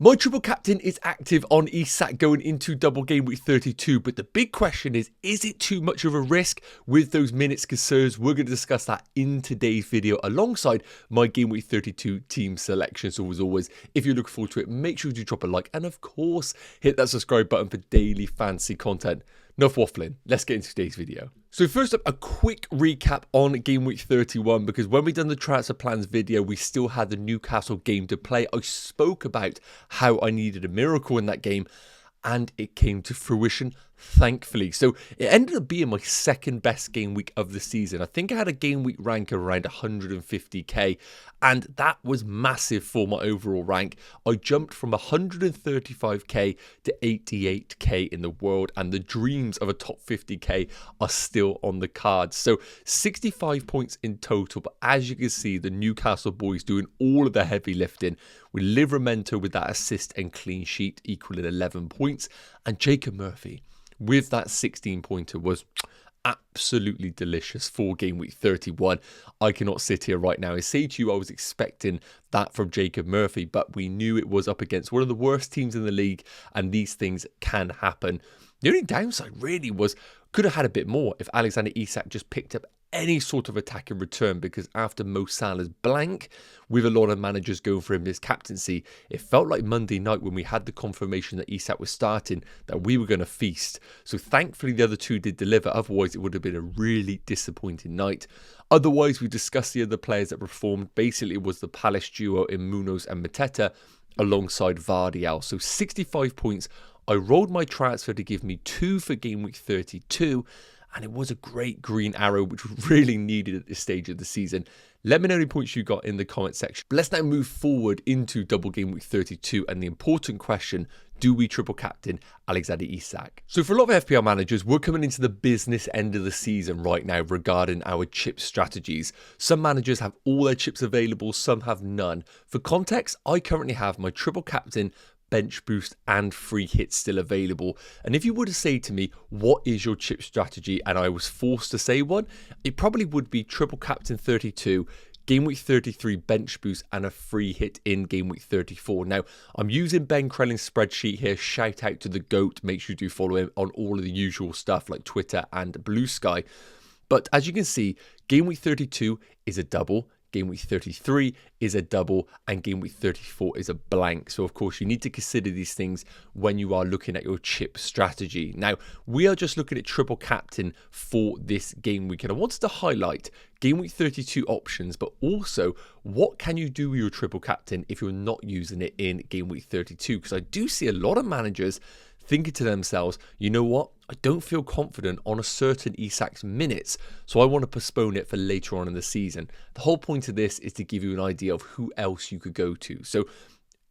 My triple captain is active on Isak going into double game week 32, but the big question is it too much of a risk with those minutes concerns? We're going to discuss that in today's video alongside my game week 32 team selection. So as always, if you're looking forward to it, make sure you drop a like and of course, hit that subscribe button for daily fantasy content. Enough waffling, let's get into today's video. So first up, a quick recap on game week 31, because when we done the transfer plans video, we still had the Newcastle game to play. I spoke about how I needed a miracle in that game, and it came to fruition, thankfully. So it ended up being my second best game week of the season. I think I had a game week rank of around 150k, and that was massive for my overall rank. I jumped from 135k to 88k in the world, and the dreams of a top 50k are still on the cards. So 65 points in total, but as you can see, the Newcastle boys doing all of the heavy lifting, with Livramento with that assist and clean sheet equaling 11 points, and Jacob Murphy with that 16-pointer was absolutely delicious for game week 31. I cannot sit here right now and say to you I was expecting that from Jacob Murphy, but we knew it was up against one of the worst teams in the league, and these things can happen. The only downside really was could have had a bit more if Alexander Isak just picked up any sort of attack in return, because after Mo Salah's blank, with a lot of managers going for him this captaincy, it felt like Monday night when we had the confirmation that Isak was starting that we were going to feast. So thankfully the other two did deliver, otherwise it would have been a really disappointing night. Otherwise, we discussed the other players that performed. Basically it was the Palace duo in Munoz and Mateta alongside Vardial. So 65 points. I rolled my transfer to give me 2 for game week 32, and it was a great green arrow, which was really needed at this stage of the season. Let me know any points you got in the comment section. But let's now move forward into double game week 32 and the important question, do we triple captain Alexander Isak? So for a lot of FPL managers, we're coming into the business end of the season right now regarding our chip strategies. Some managers have all their chips available, some have none. For context, I currently have my triple captain, bench boost and free hit still available. And if you were to say to me, what is your chip strategy, and I was forced to say one, it probably would be triple captain 32, game week 33 bench boost and a free hit in game week 34. Now I'm using Ben Krellin's spreadsheet here. Shout out to the GOAT. Make sure you do follow him on all of the usual stuff like Twitter and Blue Sky. But as you can see, game week 32 is a double, game week 33 is a double, and game week 34 is a blank. So of course you need to consider these things when you are looking at your chip strategy. Now we are just looking at triple captain for this game week, and I wanted to highlight game week 32 options, but also what can you do with your triple captain if you're not using it in game week 32, because I do see a lot of managers thinking to themselves, you know what, I don't feel confident on a certain Isak's minutes, so I want to postpone it for later on in the season. The whole point of this is to give you an idea of who else you could go to. So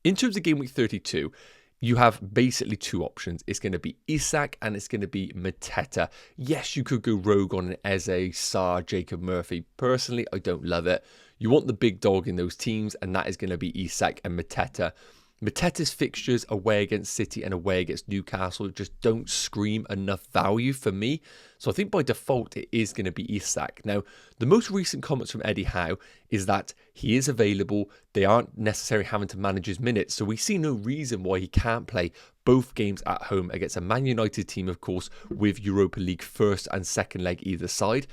in terms of game week 32, you have basically two options. It's going to be Isak and it's going to be Mateta. Yes, you could go rogue on an Eze, Sarr, Jacob Murphy. Personally, I don't love it. You want the big dog in those teams, and that is going to be Isak and Mateta. Mateta's fixtures away against City and away against Newcastle just don't scream enough value for me. So I think by default it is going to be Isak. Now, the most recent comments from Eddie Howe is that he is available. They aren't necessarily having to manage his minutes. So we see no reason why he can't play both games at home against a Man United team, of course, with Europa League first and second leg either side,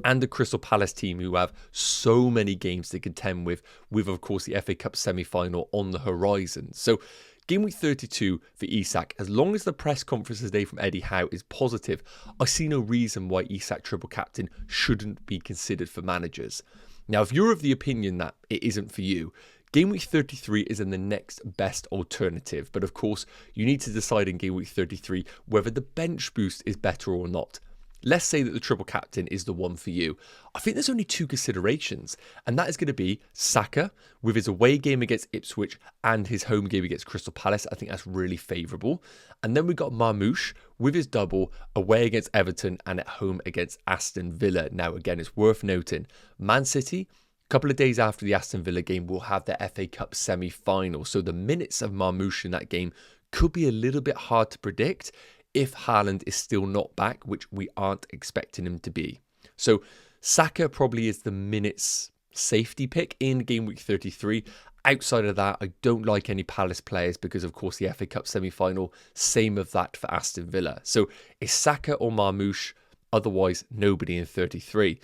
and the Crystal Palace team who have so many games to contend with of course the FA Cup semi-final on the horizon. So game week 32 for Isak, as long as the press conference today from Eddie Howe is positive, I see no reason why Isak triple captain shouldn't be considered for managers. Now if you're of the opinion that it isn't for you, game week 33 is in the next best alternative, but of course you need to decide in game week 33 whether the bench boost is better or not. Let's say that the triple captain is the one for you. I think there's only two considerations, and that is going to be Saka with his away game against Ipswich and his home game against Crystal Palace. I think that's really favourable. And then we got Marmoush with his double away against Everton and at home against Aston Villa. Now, again, it's worth noting, Man City, a couple of days after the Aston Villa game, will have the FA Cup semi-final. So the minutes of Marmoush in that game could be a little bit hard to predict if Haaland is still not back, which we aren't expecting him to be. So Saka probably is the minutes safety pick in game week 33, Outside of that, I don't like any Palace players because, of course, the FA Cup semi-final, same of that for Aston Villa. So it's Saka or Marmoush, otherwise nobody in 33.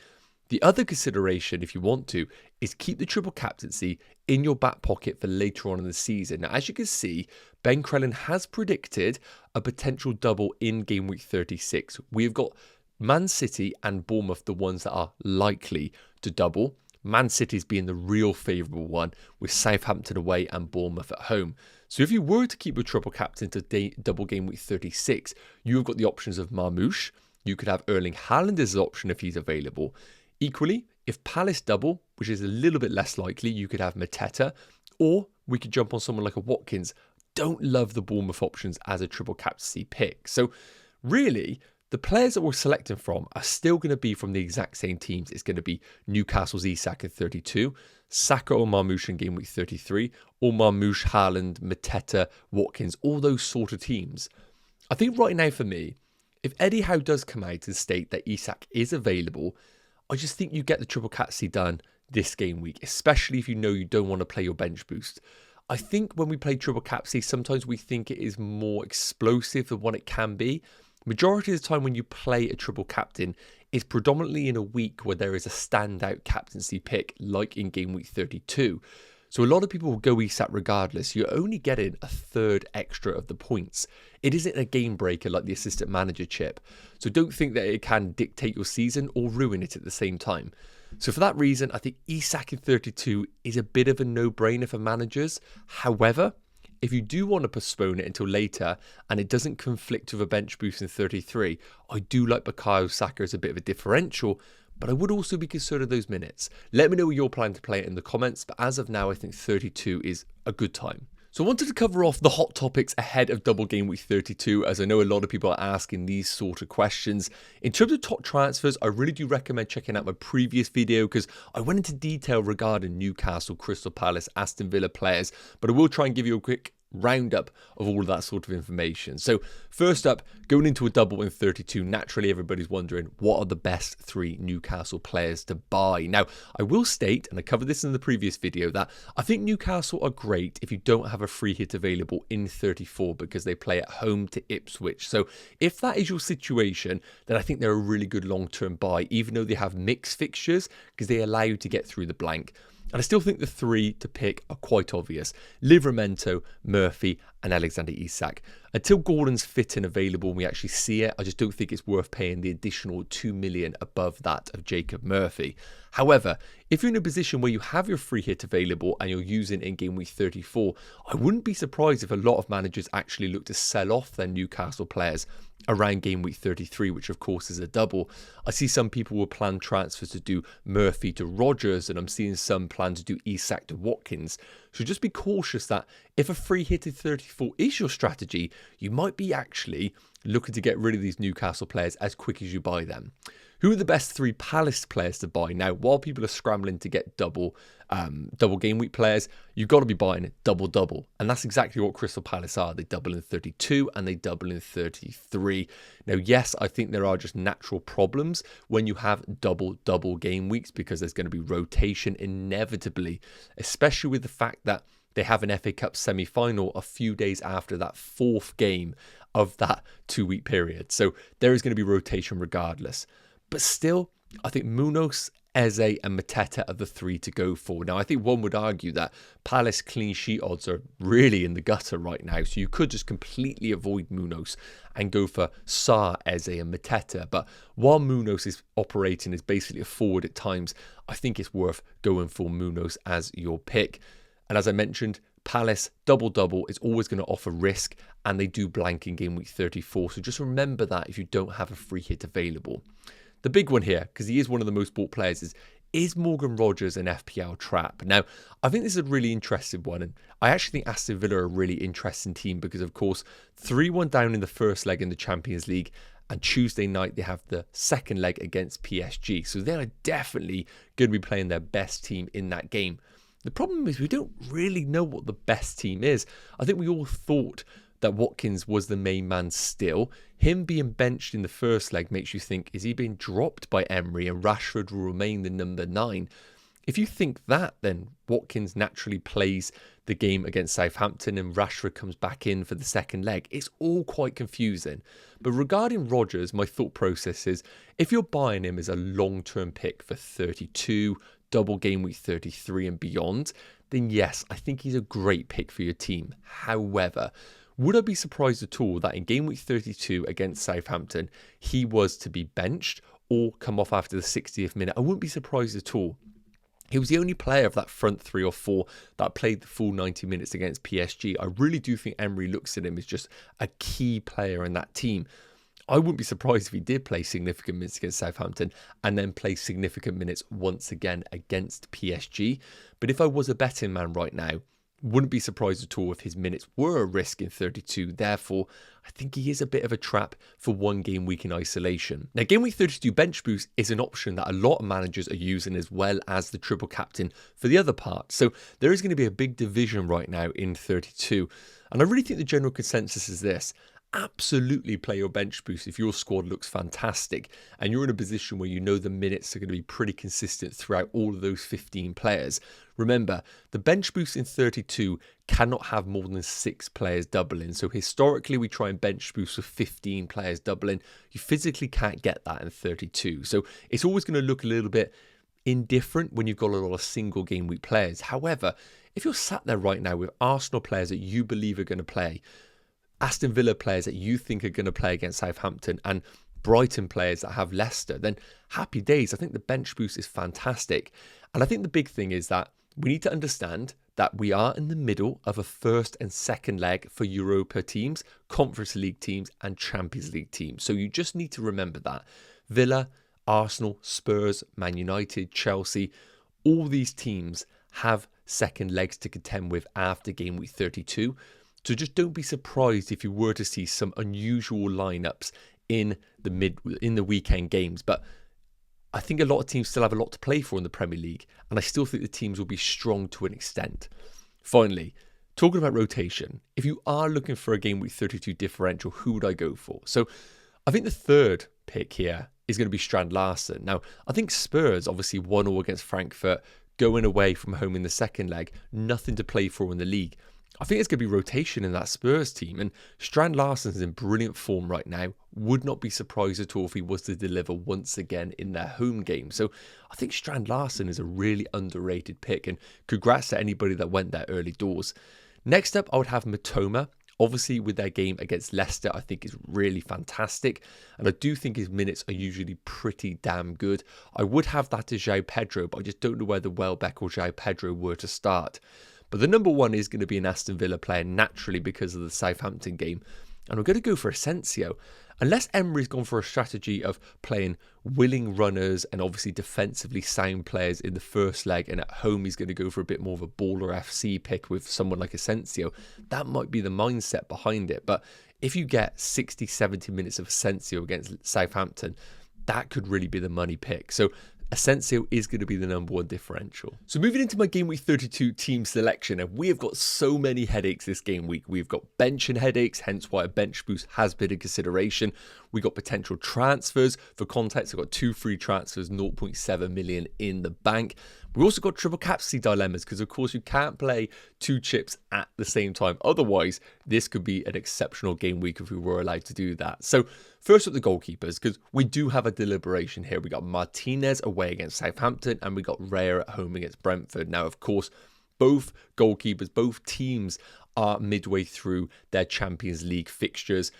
The other consideration, if you want to, is keep the triple captaincy in your back pocket for later on in the season. Now, as you can see, Ben Crellin has predicted a potential double in game week 36. We've got Man City and Bournemouth, the ones that are likely to double. Man City's being the real favourable one, with Southampton away and Bournemouth at home. So if you were to keep your triple captain to double game week 36, you've got the options of Marmoush. You could have Erling Haaland as an option if he's available. Equally, if Palace double, which is a little bit less likely, you could have Mateta, or we could jump on someone like a Watkins. Don't love the Bournemouth options as a triple captaincy pick. So really, the players that we're selecting from are still going to be from the exact same teams. It's going to be Newcastle's Isak at 32, Saka or Marmoush in game week 33, or Marmoush, Haaland, Mateta, Watkins, all those sort of teams. I think right now for me, if Eddie Howe does come out and state that Isak is available, I just think you get the triple captaincy done this game week, especially if you know you don't want to play your bench boost. I think when we play triple captaincy, sometimes we think it is more explosive than what it can be. Majority of the time when you play a triple captain is predominantly in a week where there is a standout captaincy pick, like in game week 32. So a lot of people will go Isak regardless. You're only getting a third extra of the points. It isn't a game breaker like the assistant manager chip. So don't think that it can dictate your season or ruin it at the same time. So for that reason, I think Isak in 32 is a bit of a no-brainer for managers. However, if you do want to postpone it until later and it doesn't conflict with a bench boost in 33, I do like Bukayo Saka as a bit of a differential, but I would also be considering those minutes. Let me know what you're planning to play it in the comments, but as of now, I think 32 is a good time. So I wanted to cover off the hot topics ahead of double game week 32, as I know a lot of people are asking these sort of questions. In terms of top transfers, I really do recommend checking out my previous video because I went into detail regarding Newcastle, Crystal Palace, Aston Villa players, but I will try and give you a quick roundup of all of that sort of information. So first up, going into a double in 32, naturally everybody's wondering what are the best 3 Newcastle players to buy. Now, I will state, and I covered this in the previous video, that I think Newcastle are great if you don't have a free hit available in 34 because they play at home to Ipswich. So if that is your situation, then I think they're a really good long-term buy, even though they have mixed fixtures because they allow you to get through the blank. And I still think the 3 to pick are quite obvious. Livramento, Murphy and Alexander Isak. Until Gordon's fit and available and we actually see it, I just don't think it's worth paying the additional 2 million above that of Jacob Murphy. However, if you're in a position where you have your free hit available and you're using it in game week 34, I wouldn't be surprised if a lot of managers actually look to sell off their Newcastle players around game week 33, which of course is a double. I see some people will plan transfers to do Murphy to Rodgers, and I'm seeing some plan to do Isak to Watkins. So just be cautious that if a free hit in 34 is your strategy, you might be actually looking to get rid of these Newcastle players as quick as you buy them. Who are the best 3 Palace players to buy? Now, while people are scrambling to get double game week players, you've got to be buying double. And that's exactly what Crystal Palace are. They double in 32 and they double in 33. Now, yes, I think there are just natural problems when you have double game weeks because there's going to be rotation inevitably, especially with the fact that they have an FA Cup semi-final a few days after that 4th game of that 2-week period. So there is going to be rotation regardless. But still, I think Munoz, Eze and Mateta are the 3 to go for. Now, I think one would argue that Palace clean sheet odds are really in the gutter right now. So you could just completely avoid Munoz and go for Sarr, Eze and Mateta. But while Munoz is operating as basically a forward at times, I think it's worth going for Munoz as your pick. And as I mentioned, Palace double is always going to offer risk, and they do blank in game week 34. So just remember that if you don't have a free hit available. The big one here, because he is one of the most bought players, is Morgan Rodgers an FPL trap? Now, I think this is a really interesting one, and I actually think Aston Villa are a really interesting team because, of course, 3-1 down in the first leg in the Champions League, and Tuesday night they have the second leg against PSG. So they are definitely going to be playing their best team in that game. The problem is we don't really know what the best team is. I think we all thought that Watkins was the main man still. Him being benched in the first leg makes you think, is he being dropped by Emery and Rashford will remain the number 9? If you think that, then Watkins naturally plays the game against Southampton and Rashford comes back in for the second leg. It's all quite confusing. But regarding Rodgers, my thought process is if you're buying him as a long-term pick for 32, double game week 33 and beyond, then yes, I think he's a great pick for your team. However, would I be surprised at all that in game week 32 against Southampton, he was to be benched or come off after the 60th minute? I wouldn't be surprised at all. He was the only player of that front 3 or 4 that played the full 90 minutes against PSG. I really do think Emery looks at him as just a key player in that team. I wouldn't be surprised if he did play significant minutes against Southampton and then play significant minutes once again against PSG. But if I was a betting man right now, wouldn't be surprised at all if his minutes were a risk in 32. Therefore, I think he is a bit of a trap for one game week in isolation. Now, game week 32 bench boost is an option that a lot of managers are using as well as the triple captain for the other part. So there is going to be a big division right now in 32. And I really think the general consensus is this. Absolutely play your bench boost if your squad looks fantastic and you're in a position where you know the minutes are going to be pretty consistent throughout all of those 15 players. Remember, the bench boost in 32 cannot have more than 6 players doubling. So historically, we try and bench boost with 15 players doubling. You physically can't get that in 32. So it's always going to look a little bit indifferent when you've got a lot of single game week players. However, if you're sat there right now with Arsenal players that you believe are going to play, Aston Villa players that you think are going to play against Southampton, and Brighton players that have Leicester, then happy days. I think the bench boost is fantastic. And I think the big thing is that we need to understand that we are in the middle of a first and second leg for Europa teams, Conference League teams and Champions League teams. So you just need to remember that. Villa, Arsenal, Spurs, Man United, Chelsea, all these teams have second legs to contend with after game week 32. So just don't be surprised if you were to see some unusual lineups in the weekend games. But I think a lot of teams still have a lot to play for in the Premier League, and I still think the teams will be strong to an extent. Finally, talking about rotation, if you are looking for a game week 32 differential, who would I go for? So I think the third pick here is going to be Strand Larsen. Now, I think Spurs obviously 1-0 against Frankfurt, going away from home in the second leg, nothing to play for in the league. I think it's going to be rotation in that Spurs team, and Strand Larsen's in brilliant form right now. Would not be surprised at all if he was to deliver once again in their home game. So I think Strand Larsen is a really underrated pick, and congrats to anybody that went there early doors. Next up, I would have Matoma. Obviously, with their game against Leicester, I think is really fantastic, and I do think his minutes are usually pretty damn good. I would have that as João Pedro, but I just don't know whether Welbeck or João Pedro were to start. But the number one is going to be an Aston Villa player naturally because of the Southampton game. And we're going to go for Asensio. Unless Emery's gone for a strategy of playing willing runners and obviously defensively sound players in the first leg, and at home he's going to go for a bit more of a baller FC pick with someone like Asensio, that might be the mindset behind it. But if you get 60, 70 minutes of Asensio against Southampton, that could really be the money pick. So Asensio is going to be the number one differential. So moving into my game week 32 team selection, and we have got so many headaches this game week. We've got benching headaches, hence why a bench boost has been a consideration. We got potential transfers. For context, I've got 2 free transfers, 0.7 million in the bank. We also got triple captaincy dilemmas because, of course, you can't play 2 chips at the same time. Otherwise, this could be an exceptional game week if we were allowed to do that. So first up, the goalkeepers, because we do have a deliberation here. We got Martinez away against Southampton and we got Raya at home against Brentford. Now, of course, both goalkeepers, both teams are midway through their Champions League fixtures.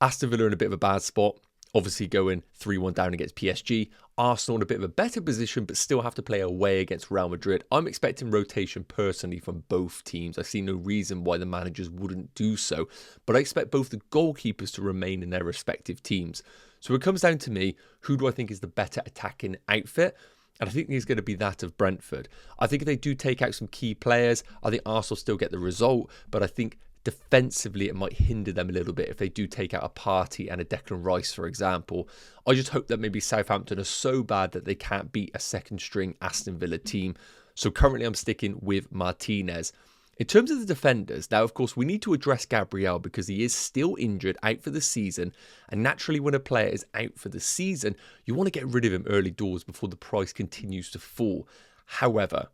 Aston Villa in a bit of a bad spot. Obviously going 3-1 down against PSG. Arsenal in a bit of a better position, but still have to play away against Real Madrid. I'm expecting rotation personally from both teams. I see no reason why the managers wouldn't do so. But I expect both the goalkeepers to remain in their respective teams. So it comes down to me, who do I think is the better attacking outfit? And I think it's going to be that of Brentford. I think if they do take out some key players, I think Arsenal still get the result. But I think defensively, it might hinder them a little bit if they do take out a Partey and a Declan Rice, for example. I just hope that maybe Southampton are so bad that they can't beat a second-string Aston Villa team. So currently, I'm sticking with Martinez. In terms of the defenders, now, of course, we need to address Gabriel because he is still injured, out for the season. And naturally, when a player is out for the season, you want to get rid of him early doors before the price continues to fall. However,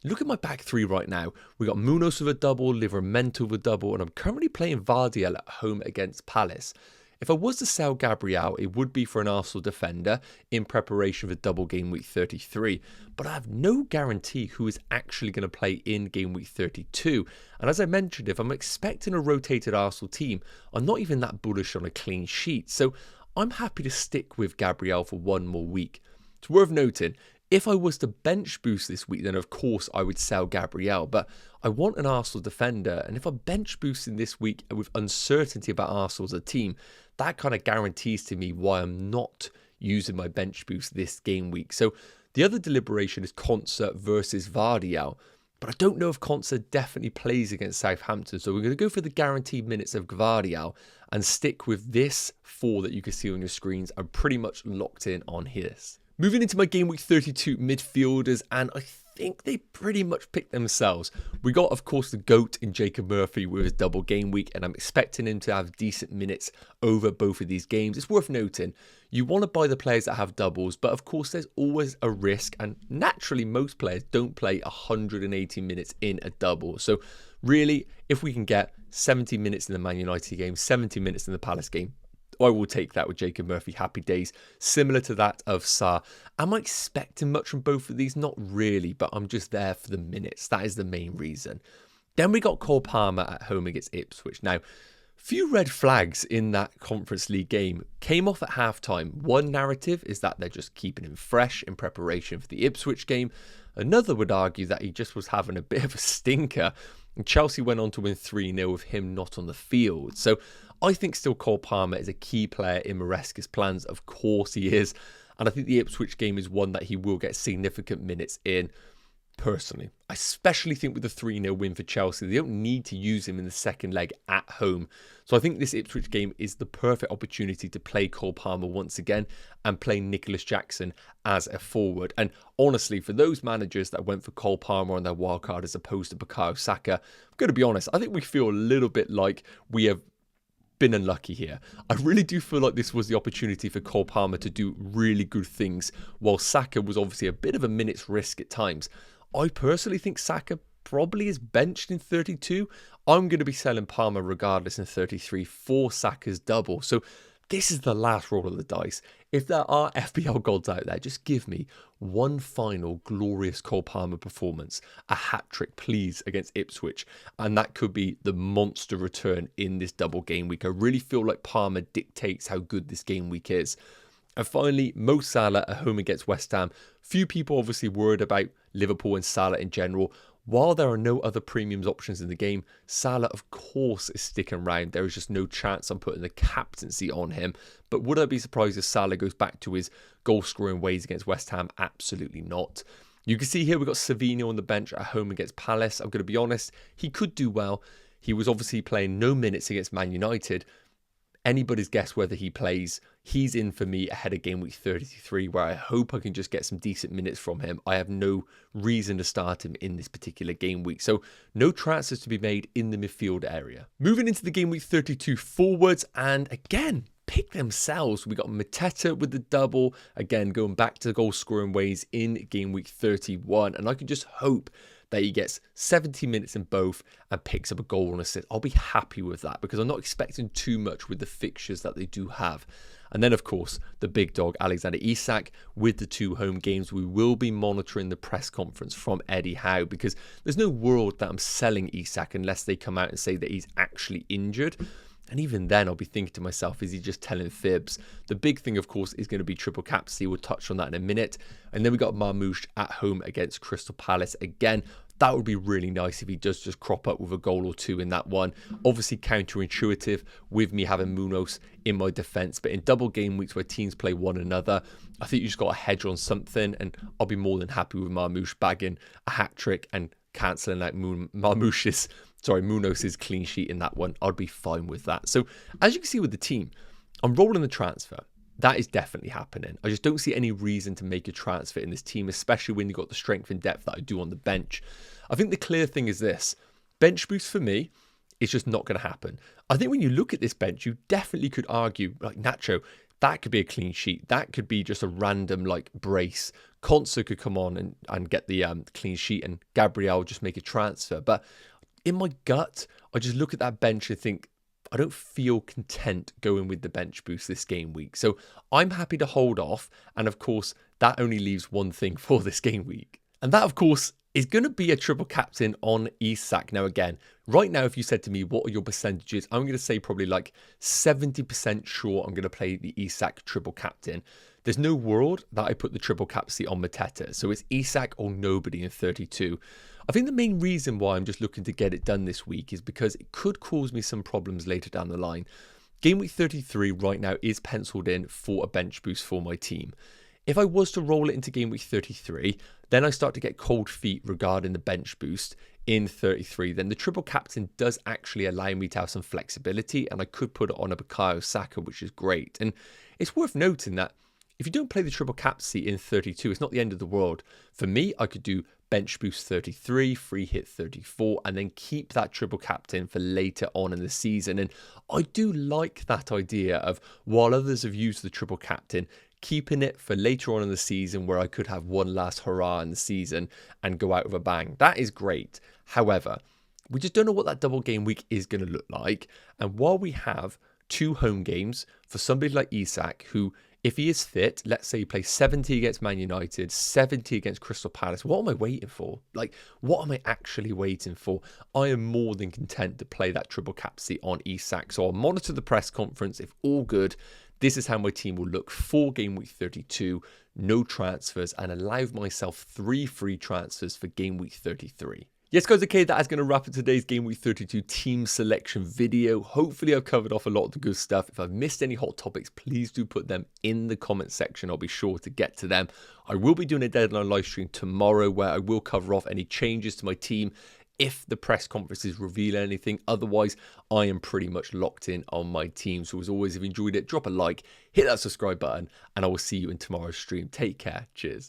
look at my back three right now. We got Munoz with a double, Livramento with a double, and I'm currently playing Vardiel at home against Palace. If I was to sell Gabriel, it would be for an Arsenal defender in preparation for double game week 33. But I have no guarantee who is actually going to play in game week 32. And as I mentioned, if I'm expecting a rotated Arsenal team, I'm not even that bullish on a clean sheet. So I'm happy to stick with Gabriel for one more week. It's worth noting, if I was to bench boost this week, then of course I would sell Gabriel, but I want an Arsenal defender, and if I'm bench boosting this week with uncertainty about Arsenal as a team, that kind of guarantees to me why I'm not using my bench boost this game week. So the other deliberation is Concert versus Vardiel, but I don't know if Concert definitely plays against Southampton, so we're going to go for the guaranteed minutes of Vardiel and stick with this 4 that you can see on your screens. I'm pretty much locked in on his. Moving into my game week 32 midfielders, and I think they pretty much picked themselves. We got, of course, the GOAT in Jacob Murphy with his double game week, and I'm expecting him to have decent minutes over both of these games. It's worth noting, you want to buy the players that have doubles, but of course there's always a risk, and naturally most players don't play 180 minutes in a double. So really, if we can get 70 minutes in the Man United game, 70 minutes in the Palace game, I will take that with Jacob Murphy. Happy days. Similar to that of Sarr. Am I expecting much from both of these? Not really, but I'm just there for the minutes. That is the main reason. Then we got Cole Palmer at home against Ipswich. Now, few red flags in that Conference League game. Came off at halftime. One narrative is that they're just keeping him fresh in preparation for the Ipswich game. Another would argue that he just was having a bit of a stinker. And Chelsea went on to win 3-0 with him not on the field. So I think still Cole Palmer is a key player in Maresca's plans. Of course he is. And I think the Ipswich game is one that he will get significant minutes in. Personally, I especially think with the 3-0 win for Chelsea, they don't need to use him in the second leg at home. So I think this Ipswich game is the perfect opportunity to play Cole Palmer once again and play Nicholas Jackson as a forward. And honestly, for those managers that went for Cole Palmer on their wildcard as opposed to Bukayo Saka, I'm going to be honest, I think we feel a little bit like we have been unlucky here. I really do feel like this was the opportunity for Cole Palmer to do really good things, while Saka was obviously a bit of a minute's risk at times. I personally think Saka probably is benched in 32. I'm going to be selling Palmer regardless in 33 for Saka's double. So this is the last roll of the dice. If there are FPL gods out there, just give me one final glorious Cole Palmer performance. A hat-trick, please, against Ipswich. And that could be the monster return in this double game week. I really feel like Palmer dictates how good this game week is. And finally, Mo Salah at home against West Ham. Few people obviously worried about Liverpool and Salah in general. While there are no other premiums options in the game, Salah, of course, is sticking around. There is just no chance I'm putting the captaincy on him. But would I be surprised if Salah goes back to his goal-scoring ways against West Ham? Absolutely not. You can see here we've got Savinho on the bench at home against Palace. I'm going to be honest, he could do well. He was obviously playing no minutes against Man United. Anybody's guess whether he plays. He's in for me ahead of game week 33, where I hope I can just get some decent minutes from him. I have no reason to start him in this particular game week. So no transfers to be made in the midfield area. Moving into the game week 32 forwards, and again, pick themselves. We got Mateta with the double. Again, going back to the goal scoring ways in game week 31. And I can just hope that he gets 70 minutes in both and picks up a goal and assist. I'll be happy with that because I'm not expecting too much with the fixtures that they do have. And then, of course, the big dog, Alexander Isak, with the 2 home games. We will be monitoring the press conference from Eddie Howe because there's no world that I'm selling Isak unless they come out and say that he's actually injured. And even then, I'll be thinking to myself, is he just telling fibs? The big thing, of course, is going to be triple captaincy. We'll touch on that in a minute. And then we got Marmoush at home against Crystal Palace. Again, that would be really nice if he does just crop up with a goal or 2 in that one. Obviously, counterintuitive with me having Munoz in my defence. But in double game weeks where teams play one another, I think you just got to hedge on something. And I'll be more than happy with Marmoush bagging a hat-trick and cancelling out Munoz's clean sheet in that one. I'd be fine with that. So as you can see with the team, I'm rolling the transfer. That is definitely happening. I just don't see any reason to make a transfer in this team, especially when you've got the strength and depth that I do on the bench. I think the clear thing is this. Bench boost for me is just not going to happen. I think when you look at this bench, you definitely could argue, like Nacho, That could be a clean sheet. That could be just a random like brace. Konsa could come on and get the clean sheet, and Gabriel just make a transfer. But in my gut, I just look at that bench and think, I don't feel content going with the bench boost this game week. So I'm happy to hold off. And of course, that only leaves one thing for this game week. And that, of course, is going to be a triple captain on Isak. Now, again, right now, if you said to me, what are your percentages? I'm going to say probably like 70% sure I'm going to play the Isak triple captain. There's no world that I put the triple captaincy on Mateta. So it's Isak or nobody in 32. I think the main reason why I'm just looking to get it done this week is because it could cause me some problems later down the line. Game week 33 right now is penciled in for a bench boost for my team. If I was to roll it into game week 33, then I start to get cold feet regarding the bench boost in 33. Then the triple captain does actually allow me to have some flexibility, and I could put it on a Bukayo Saka, which is great. And it's worth noting that if you don't play the triple captaincy in 32, it's not the end of the world. For me, I could do bench boost 33, free hit 34, and then keep that triple captain for later on in the season. And I do like that idea of, while others have used the triple captain, keeping it for later on in the season where I could have one last hurrah in the season and go out with a bang. That is great. However, we just don't know what that double game week is going to look like. And while we have 2 home games for somebody like Isak, who, if he is fit, let's say he plays 70 against Man United, 70 against Crystal Palace, what am I waiting for? Like, what am I actually waiting for? I am more than content to play that triple captaincy on Isak. So I'll monitor the press conference. If all good, this is how my team will look for game week 32, no transfers, and allow myself 3 free transfers for game week 33. Yes, guys, okay, that is going to wrap up today's Game Week 32 team selection video. Hopefully, I've covered off a lot of the good stuff. If I've missed any hot topics, please do put them in the comment section. I'll be sure to get to them. I will be doing a deadline live stream tomorrow where I will cover off any changes to my team if the press conferences reveal anything. Otherwise, I am pretty much locked in on my team. So as always, if you enjoyed it, drop a like, hit that subscribe button, and I will see you in tomorrow's stream. Take care. Cheers.